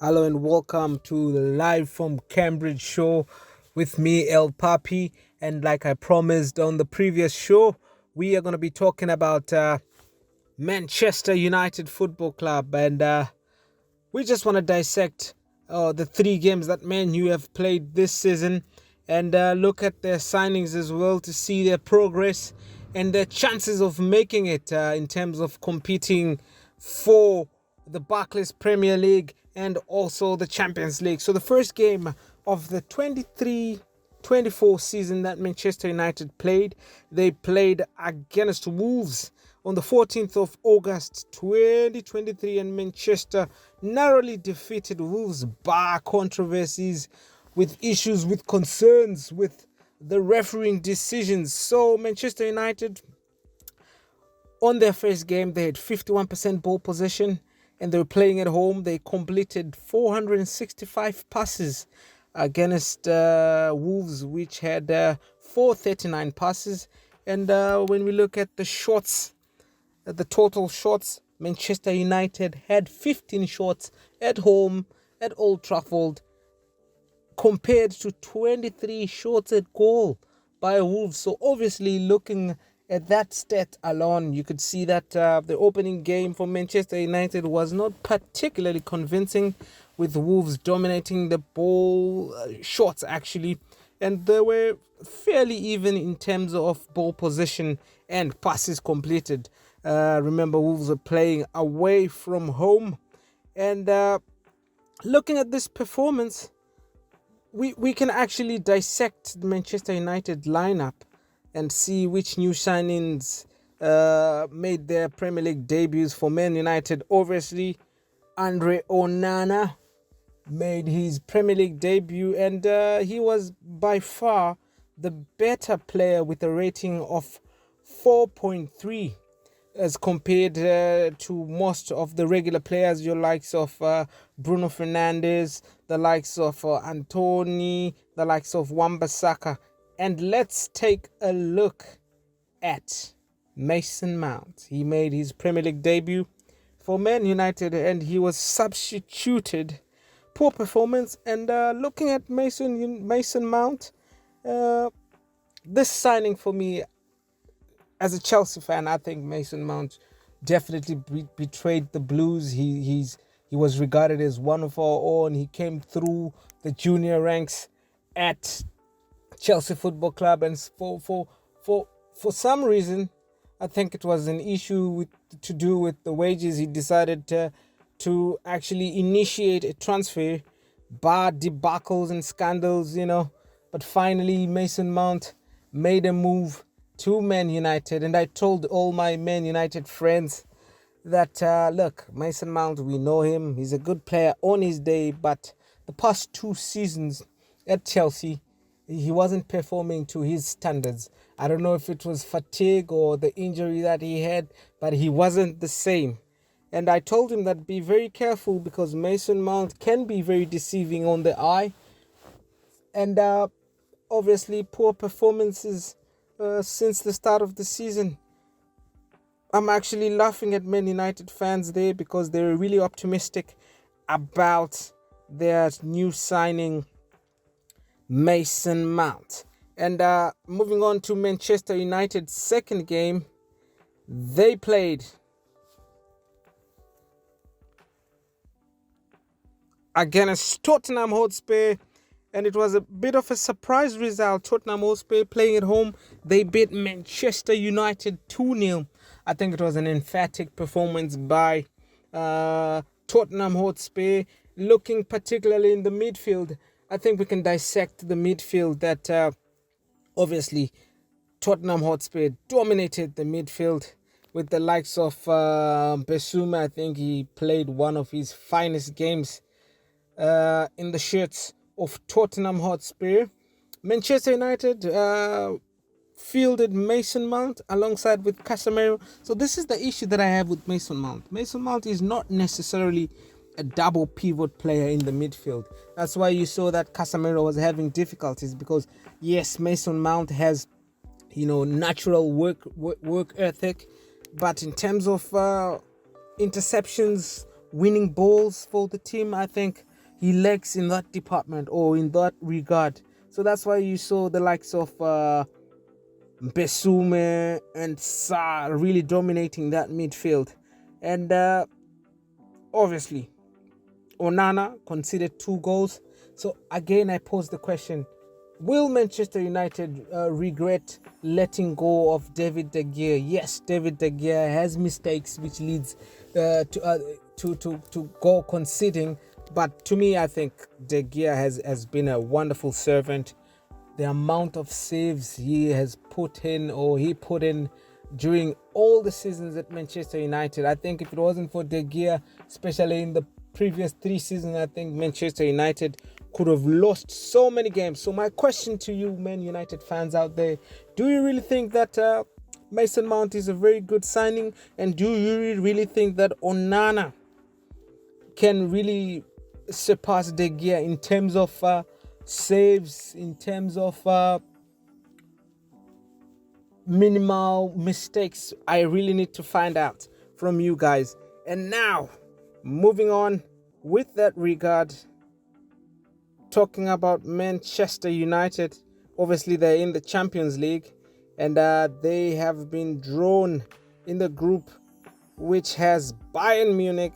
Hello and welcome to the live from Cambridge show with me, El Papi. And like I promised on the previous show, we are going to be talking about Manchester United Football Club. And we just want to dissect the three games that Man U have played this season and look at their signings as well to see their progress and their chances of making it in terms of competing for the Barclays Premier League and also the Champions League. So the first game of the 23-24 season that Manchester United played, they played against Wolves on the 14th of August 2023, and Manchester narrowly defeated Wolves bar controversies with issues with concerns with the refereeing decisions. So Manchester United, on their first game, they had 51% ball possession and they were playing at home. They completed 465 passes against Wolves, which had 439 passes. And when we look at the shots, the total shots, Manchester United had 15 shots at home at Old Trafford compared to 23 shots at goal by Wolves. So obviously, looking at that stat alone, you could see that the opening game for Manchester United was not particularly convincing, with Wolves dominating the ball shots actually, and they were fairly even in terms of ball possession and passes completed. Remember, Wolves are playing away from home, and looking at this performance, we can actually dissect the Manchester United lineup and see which new signings made their Premier League debuts for Man United. Obviously, Andre Onana made his Premier League debut, and he was by far the better player with a rating of 4.3 as compared to most of the regular players, your likes of Bruno Fernandes, the likes of Antony, the likes of Wan-Bissaka. And let's take a look at Mason Mount. He made his Premier League debut for Man United and he was substituted. Poor performance. And looking at Mason Mount, this signing for me, as a Chelsea fan, I think Mason Mount definitely betrayed the Blues. He was regarded as one of our own. He came through the junior ranks at Chelsea Football Club, and for some reason, I think it was an issue to do with the wages. He decided to actually initiate a transfer, bar debacles and scandals, But finally, Mason Mount made a move to Man United, and I told all my Man United friends that look, Mason Mount, we know him. He's a good player on his day, but the past two seasons at Chelsea, he wasn't performing to his standards. I don't know if it was fatigue or the injury that he had, but he wasn't the same. And I told him that be very careful because Mason Mount can be very deceiving on the eye. And obviously poor performances since the start of the season. I'm actually laughing at Man United fans there because they're really optimistic about their new signing, Mason Mount. And moving on to Manchester United's second game, they played against Tottenham Hotspur, and it was a bit of a surprise result. Tottenham Hotspur playing at home, they beat Manchester United 2-0. I think it was an emphatic performance by Tottenham Hotspur. Looking particularly in the midfield, I think we can dissect the midfield that obviously Tottenham Hotspur dominated the midfield with the likes of Besuma. I think he played one of his finest games in the shirts of Tottenham Hotspur. Manchester United fielded Mason Mount alongside with Casemiro. So this is the issue that I have with Mason Mount. Mason Mount is not necessarily a double pivot player in the midfield. That's why you saw that Casemiro was having difficulties, because yes, Mason Mount has natural work ethic, but in terms of interceptions, winning balls for the team, I think he lacks in that department or in that regard. So that's why you saw the likes of Besume and Sa really dominating that midfield. And obviously, Onana conceded 2 goals. So again, I pose the question, will Manchester United regret letting go of David De Gea? Yes, David De Gea has mistakes which leads to go conceding. But to me, I think De Gea has been a wonderful servant. The amount of saves he put in during all the seasons at Manchester United. I think if it wasn't for De Gea, especially in the previous 3 seasons, I think Manchester United could have lost so many games. So my question to you, Man United fans out there, do you really think that Mason Mount is a very good signing? And do you really think that Onana can really surpass De Gea in terms of saves, in terms of minimal mistakes? I really need to find out from you guys. And now, moving on with that regard, talking about Manchester United. Obviously, they're in the Champions League, and they have been drawn in the group which has Bayern Munich,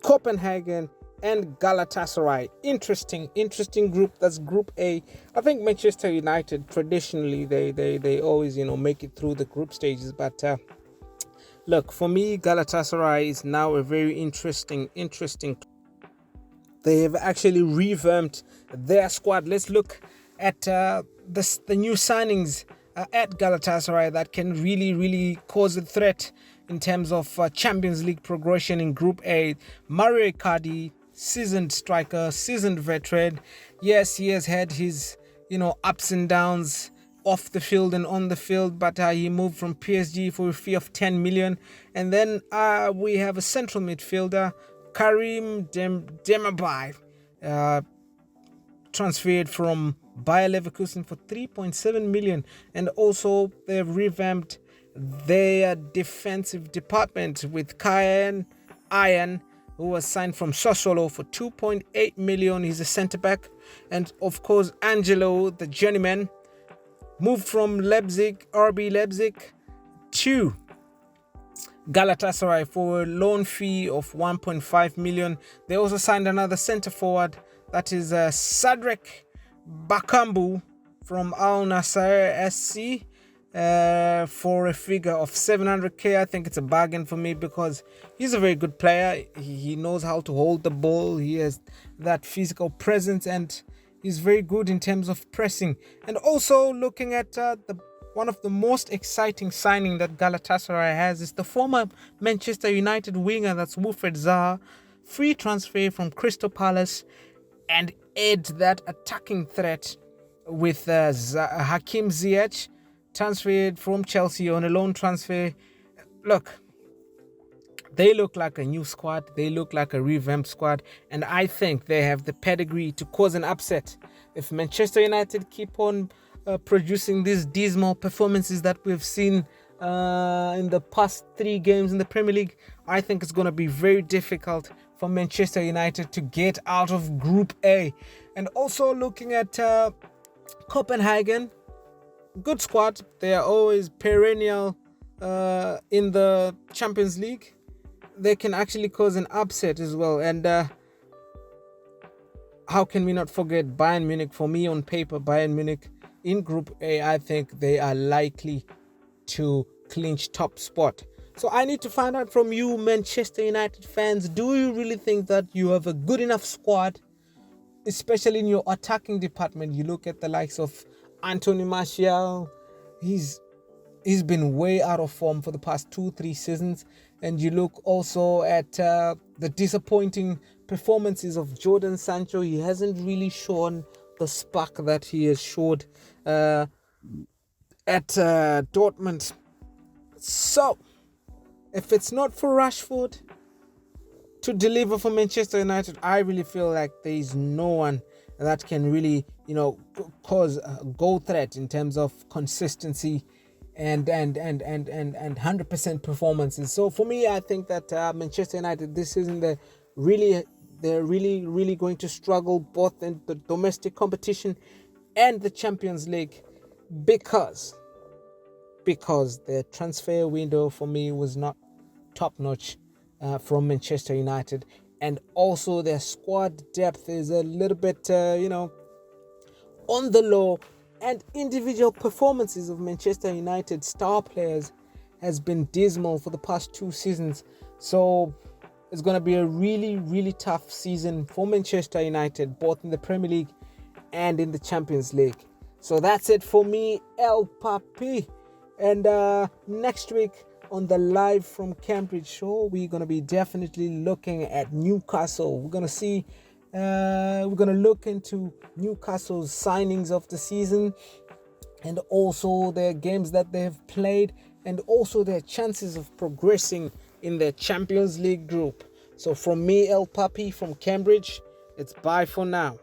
Copenhagen, and Galatasaray. Interesting group. That's Group A. I think Manchester United traditionally they always make it through the group stages, but look, for me, Galatasaray is now a very interesting. They have actually revamped their squad. Let's look at the new signings at Galatasaray that can really cause a threat in terms of Champions League progression in Group A. Mario Icardi, seasoned striker, seasoned veteran. Yes, he has had his ups and downs off the field and on the field, but he moved from PSG for a fee of 10 million. And then we have a central midfielder, Karim Demirbay, transferred from Bayer Leverkusen for 3.7 million. And also they've revamped their defensive department with Kayan Ayan, who was signed from Sassuolo for 2.8 million. He's a centre back. And of course, Angelo, the journeyman, moved from RB Leipzig to Galatasaray for a loan fee of 1.5 million. They also signed another centre forward, that is Sadrek Bakambu from Al Nassr SC for a figure of 700k. I think it's a bargain for me because he's a very good player. He knows how to hold the ball. He has that physical presence and he's very good in terms of pressing. And also looking at one of the most exciting signing that Galatasaray has is the former Manchester United winger, that's Wilfried Zaha, free transfer from Crystal Palace, and add that attacking threat with Hakim Ziyech, transferred from Chelsea on a loan transfer. Look, they look like a new squad. They look like a revamped squad. And I think they have the pedigree to cause an upset. If Manchester United keep on producing these dismal performances that we've seen in the past 3 games in the Premier League, I think it's going to be very difficult for Manchester United to get out of Group A. And also looking at Copenhagen, good squad. They are always perennial in the Champions League. They can actually cause an upset as well. And how can we not forget Bayern Munich? For me, on paper, Bayern Munich in Group A, I think they are likely to clinch top spot. So I need to find out from you, Manchester United fans, do you really think that you have a good enough squad, especially in your attacking department? You look at the likes of Anthony Martial, he's been way out of form for the past 2-3 seasons. And you look also at the disappointing performances of Jadon Sancho. He hasn't really shown the spark that he has showed at Dortmund. So, if it's not for Rashford to deliver for Manchester United, I really feel like there is no one that can really, cause a goal threat in terms of consistency and 100% performances. So for me, I think that Manchester United this season they're really going to struggle both in the domestic competition and the Champions League because the transfer window for me was not top notch from Manchester United, and also their squad depth is a little bit on the low, and individual performances of Manchester United star players has been dismal for the past 2 seasons. So it's going to be a really tough season for Manchester United, both in the Premier League and in the Champions League. So that's it for me, El Papi. And next week on the Live from Cambridge show, we're going to be definitely looking at Newcastle. We're going to see we're going to look into Newcastle's signings of the season, and also their games that they have played, and also their chances of progressing in their Champions League group. So from me, El Papi from Cambridge, it's bye for now.